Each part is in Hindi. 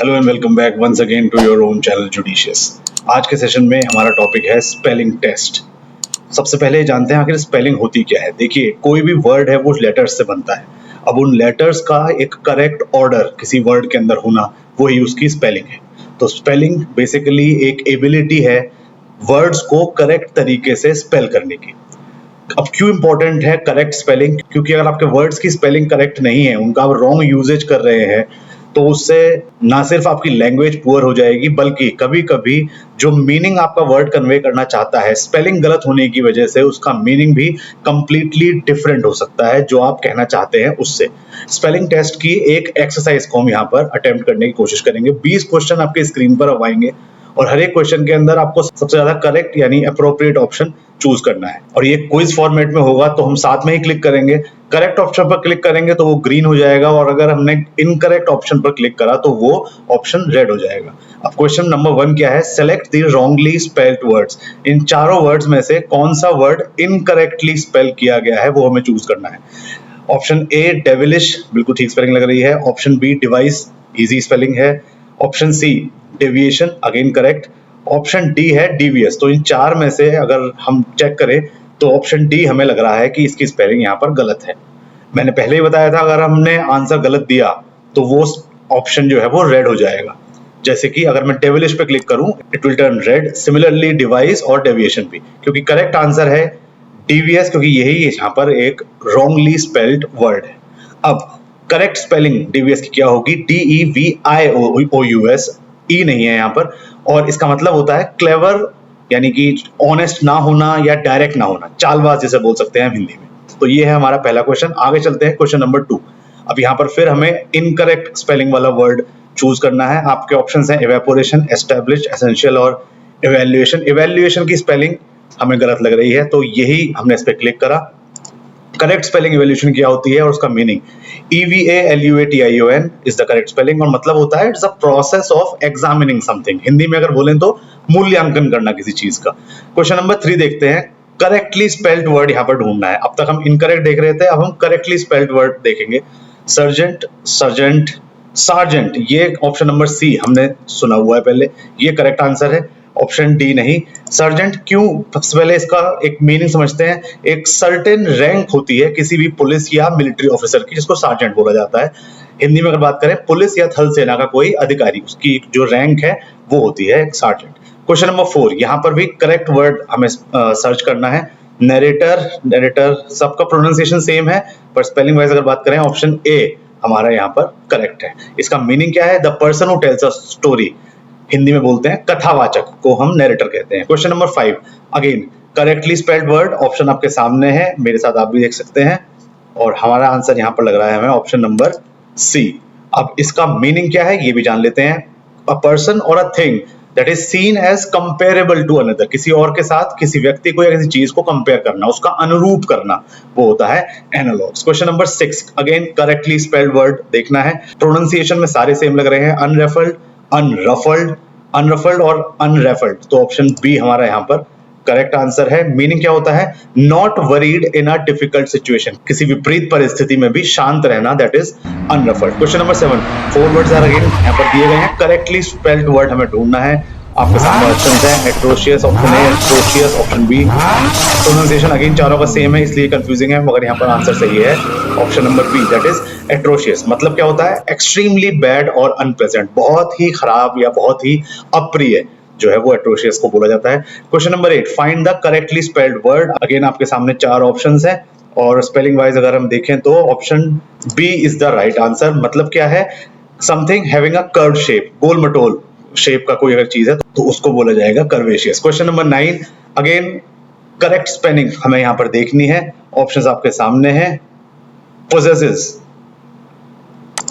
Hello and welcome back once again to your own channel Judicious. आज के सेशन में हमारा टॉपिक है स्पेलिंग टेस्ट। सबसे पहले जानते हैं आखिर स्पेलिंग होती क्या है। देखिए, कोई भी वर्ड है वो लेटर्स से बनता है। अब उन लेटर्स का एक करेक्ट ऑर्डर किसी वर्ड के अंदर होना, वही उसकी स्पेलिंग है। तो स्पेलिंग बेसिकली एक एबिलिटी है वर्ड्स को करेक्ट तरीके से स्पेल करने की। अब क्यों इंपॉर्टेंट है करेक्ट स्पेलिंग? क्योंकि अगर आपके वर्ड्स की स्पेलिंग करेक्ट नहीं है, उनका आप रॉन्ग यूजेज कर रहे हैं, तो उससे ना सिर्फ आपकी लैंग्वेज पुअर हो जाएगी, बल्कि कभी कभी जो मीनिंग आपका वर्ड कन्वे करना चाहता है, स्पेलिंग गलत होने की वजह से उसका मीनिंग भी कंप्लीटली डिफरेंट हो सकता है जो आप कहना चाहते हैं उससे। स्पेलिंग टेस्ट की एक एक्सरसाइज को हम यहाँ पर अटेम्प्ट करने की कोशिश करेंगे। 20 क्वेश्चन आपके स्क्रीन पर अब आएंगे और हर एक क्वेश्चन के अंदर आपको सबसे ज्यादा करेक्ट यानी अप्रोप्रिएट ऑप्शन चूज करना है। और ये क्विज फॉर्मेट में होगा, तो हम साथ में ही क्लिक करेंगे। करेक्ट ऑप्शन पर क्लिक करेंगे तो वो ग्रीन हो जाएगा, और अगर हमने इनकरेक्ट ऑप्शन पर क्लिक करा तो वो ऑप्शन रेड हो जाएगा। अब क्वेश्चन नंबर 1 क्या है? Select the wrongly spelled words. इन चारों वर्ड्स में से कौन सा वर्ड इनकरेक्टली स्पेल किया गया है वो हमें चूज करना है। ऑप्शन ए डेविलिश, बिल्कुल ठीक स्पेलिंग लग रही है। Option B device, easy spelling है। Option C deviation, again correct. Option D है डीवीएस। तो इन चार में से अगर हम चेक करें तो ऑप्शन डी हमें लग रहा है कि इसकी स्पेलिंग यहाँ पर गलत है। मैंने पहले ही बताया था, अगर हमने आंसर गलत दिया तो वो ऑप्शन जो है वो रेड हो जाएगा। जैसे कि अगर मैं डेविलिश पे क्लिक करूं, it will turn red. Similarly device और डेविएशन भी, क्योंकि करेक्ट आंसर है डीवीएस, क्योंकि यही यहाँ पर एक रॉन्गली स्पेल्ड वर्ड है। अब करेक्ट स्पेलिंग डीवीएस की क्या होगी? DEVIOUS, ई नहीं है यहाँ पर, और इसका मतलब होता है क्लेवर, यानी कि ऑनेस्ट ना होना या डायरेक्ट ना होना, चालबाज जिसे बोल सकते हैं हिंदी में। तो ये है हमारा पहला क्वेश्चन। आगे चलते हैं क्वेश्चन नंबर 2। अब यहाँ पर फिर हमें इनकरेक्ट स्पेलिंग वाला वर्ड चूज करना है। आपके ऑप्शंस हैं इवेपोरेशन, एस्टेब्लिश, एसेंशियल और इवैल्यूएशन। इवैल्यूएशन की स्पेलिंग हमें गलत लग रही है, तो यही हमने इस पे क्लिक करा। करेक्ट स्पेलिंग इवैल्यूएशन क्या होती है और उसका meaning EVALUATION is the correct spelling, और मतलब होता है it's a process of examining something. Hindi में अगर बोलें तो मूल्यांकन करना किसी चीज का। क्वेश्चन नंबर 3 देखते हैं। करेक्टली स्पेल्ड वर्ड यहाँ पर ढूंढना है। अब तक हम इनकरेक्ट देख रहे थे, अब हम करेक्टली स्पेल्ड वर्ड देखेंगे। सर्जेंट, सर्जेंट, सार्जेंट, ये ऑप्शन नंबर सी हमने सुना हुआ है पहले, ये करेक्ट आंसर है। ऑप्शन डी नहीं। सर्जेंट क्यों? सबसे पहले इसका एक मीनिंग समझते हैं। एक सर्टेन रैंक होती है किसी भी पुलिस या मिलिट्री ऑफिसर की, जिसको सार्जेंट बोला जाता है। हिंदी में अगर बात करें, पुलिस या थल सेना का कोई अधिकारी, उसकी जो रैंक है वो होती है सार्जेंट। क्वेश्चन नंबर 4, यहाँ पर भी करेक्ट वर्ड हमें सर्च करना है। नरेटर, नरेटर, सबका प्रोनाउंसिएशन सेम है, पर स्पेलिंग वाइज अगर बात करें, ऑप्शन ए हमारा यहाँ पर करेक्ट है। इसका मीनिंग क्या है? The person who tells a story, Hindi में बोलते हैं कथावाचक को हम नरेटर कहते हैं। Question number 5, again correctly spelled word, option आपके सामने है, मेरे साथ आप भी देख सकते हैं, और हमारा आंसर यहाँ पर लग रहा है हमें ऑप्शन नंबर सी। अब इसका मीनिंग क्या है ये भी जान लेते हैं। अ पर्सन और a thing that is seen as comparable to another, किसी और के साथ किसी व्यक्ति को या किसी चीज को कंपेयर करना, उसका अनुरूप करना, वो होता है analogues. Question number 6, again correctly spelled word देखना है। प्रोनाउंसिएशन में सारे सेम लग रहे हैं। अनरफल्ड, अनरफल्ड, अनरफल्ड और अनरफल्ड, तो ऑप्शन बी हमारा यहाँ पर करेक्ट आंसर है। मीनिंग क्या होता है? Not worried in a difficult situation, किसी विपरीत परिस्थिति में भी शांत रहना, that is unruffled. Question number 7, 4 words are again यहाँ पर दिए गए हैं। करेक्टली स्पेल्ड वर्ड हमें ढूंढना है। आपके सामने ऑप्शंस हैं। Atrocious option A, atrocious option B. Pronunciation again चारों का सेम है, इसलिए कंफ्यूजिंग है, मगर यहाँ पर आंसर सही है option number B, that is atrocious. मतलब क्या होता है? एक्सट्रीमली बैड और अनप्लेजेंट, बहुत ही खराब या बहुत ही अप्रिय जो है वो एट्रोशियस को बोला जाता है। Question number 8, find the correctly spelled word. Again आपके सामने 4 ऑप्शंस हैं, और स्पेलिंग वाइज अगर हम देखें तो option B is the right answer. मतलब क्या है? Something having a curve shape, गोल मटोल शेप का कोई अगर चीज है तो उसको बोला जाएगा curvaceous. Question number 9, again correct spelling हमें यहां पर देखनी है। ऑप्शंस आपके सामने हैं। Possesses,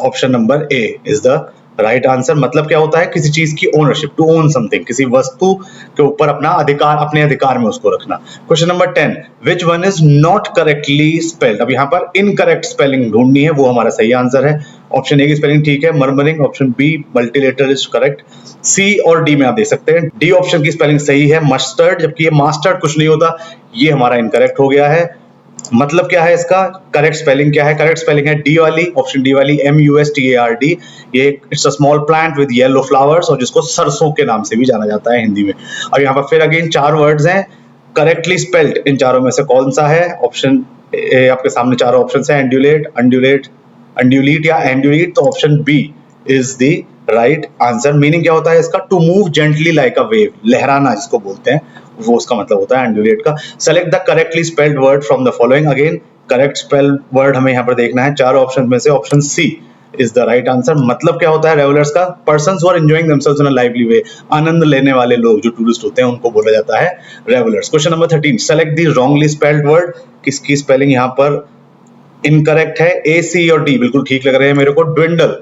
option number A is the right answer. मतलब क्या होता है? किसी चीज की ओनरशिप, टू ओन समथिंग, किसी वस्तु के ऊपर अपना अधिकार, अपने अधिकार में उसको रखना। Question number 10, which one is not correctly spelled. अब यहाँ पर इनकरेक्ट स्पेलिंग ढूंढनी है, वो हमारा सही आंसर है। ऑप्शन ए की स्पेलिंग ठीक है, murmuring. Option B multilateral is correct. C और डी में आप देख सकते हैं, डी ऑप्शन की स्पेलिंग सही है, मस्टर्ड, जबकि ये मास्टर्ड कुछ नहीं होता, ये हमारा इनकरेक्ट हो गया है। मतलब क्या है इसका, करेक्ट स्पेलिंग क्या है, करेक्ट स्पेलिंग है डी वाली, ऑप्शन डी वाली, MUSTARD। ये it's a small plant with yellow flowers, और जिसको सरसों के नाम से भी जाना जाता है हिंदी में। और यहाँ पर फिर अगेन 4 वर्ड्स हैं, करेक्टली स्पेल्ड इन चारों में से कौन सा है? ऑप्शन ए आपके सामने चारों ऑप्शन है, एंड्यूलेट, अंड्यूलेट, अंड्यूलीट या एंड्यूलीट, तो option B is the right answer. Meaning क्या होता है इसका? To move gently like a wave, लहराना जिसको बोलते हैं, वो उसका मतलब होता है एंड्यूलेट का। Select the correctly spelled word from the following. Again correct spelled word हमें यहाँ पर देखना है, चारों ऑप्शन में से option C is the right answer. मतलब क्या होता है रेवलर्स का? Persons who are enjoying themselves in a lively way, आनंद लेने वाले लोग, जो टूरिस्ट होते हैं उनको बोला जाता है revellers. Question number 13, select the wrongly spelled word. किसकी स्पेलिंग यहाँ पर इनकरेक्ट है? ए, सी और डी बिल्कुल ठीक लग रहे हैं मेरे को। Dwindle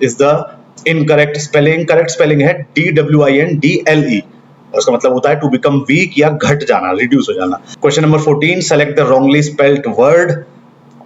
is the incorrect spelling, correct spelling है DWINDLE, और उसका मतलब होता है टू बिकम वीक या घट जाना, रिड्यूस हो जाना। Question number 14, select the wrongly spelled word.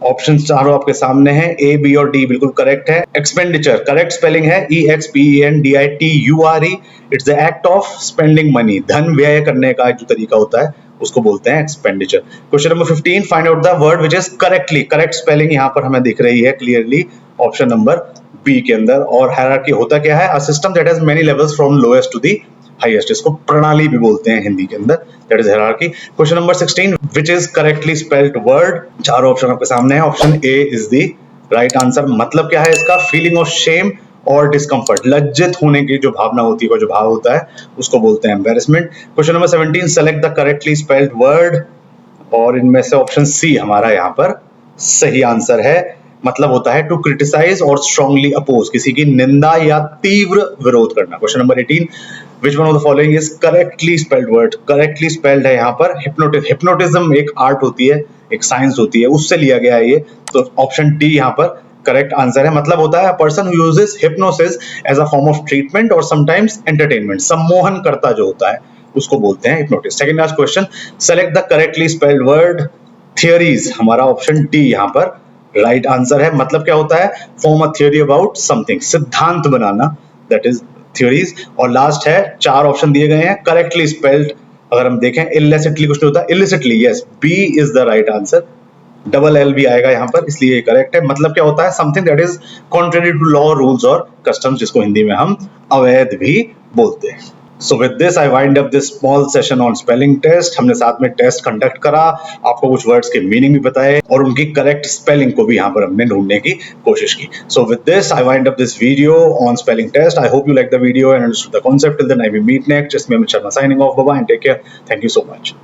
Option चारों आपके सामने हैं, ए, बी और डी बिल्कुल करेक्ट है। एक्सपेंडिचर, करेक्ट स्पेलिंग है EXPENDITURE। It's the act of spending money, धन व्यय करने का जो तरीका होता है उसको बोलते हैं expenditure. Question number 15, find out the word which is correctly, correct spelling यहाँ पर हमें दिख रही है क्लियरली ऑप्शन नंबर बी के अंदर। और हायरार्की होता क्या है? A system that has many levels from lowest to the highest, इसको प्रणाली भी बोलते हैं हिंदी के अंदर, that is hierarchy. Question number 16, which is correctly spelled word. चारों ऑप्शन आपके सामने है, option A is the right answer. मतलब क्या है इसका? फीलिंग ऑफ शेम और डिस्कंफर्ट, लज्जित होने की जो भावना होती है, जो भाव होता है उसको बोलते हैं embarrassment. Question number 17, select the correctly spelled word, और इनमें से ऑप्शन सी हमारा यहाँ पर सही आंसर है। मतलब होता है टू क्रिटिसाइज और स्ट्रांगली अपोज, किसी की निंदा या तीव्र विरोध करना। Question number 18, which one of the following is correctly spelled word. Correctly spelled है यहाँ पर हिप्नोटिज्म, हिप्नोटिज्म एक आर्ट होती है, एक साइंस होती है, उससे लिया गया है ये, तो ऑप्शन डी यहाँ पर करेक्ट आंसर है। मतलब होता है a person who uses hypnosis as a form of treatment और समटाइम्स एंटरटेनमेंट, सम्मोहन करता जो होता है उसको बोलते हैं hypnotist. Second last question, select the correctly spelled word. Theories, हमारा ऑप्शन डी यहाँ पर राइट आंसर है। मतलब क्या होता है? Form a theory about something, सिद्धांत बनाना, दैट इज थ्योरीज। और लास्ट है, 4 ऑप्शन दिए गए हैं, करेक्टली स्पेल्ड अगर हम देखें, इलिसिटली कुछ नहीं होता, illicitly, yes, B is the right answer. Double L भी आएगा यहाँ पर, इसलिए करेक्ट है। मतलब क्या होता है? Something that is contrary to law, rules और कस्टम्स, जिसको हिंदी में हम अवैध भी बोलते हैं। So with this I wind up this small session on spelling test। हमने साथ में टेस्ट कंडक्ट करा, आपको कुछ वर्ड्स के मीनिंग भी बताए और उनकी करेक्ट स्पेलिंग को भी यहाँ पर हमने ढूंढने की कोशिश की। So with this I wind up this video on spelling test। I hope you like the video and understood the concept। Till then I will meet next। Just me Amit Sharma signing off। Bye bye and take care। Thank you so much।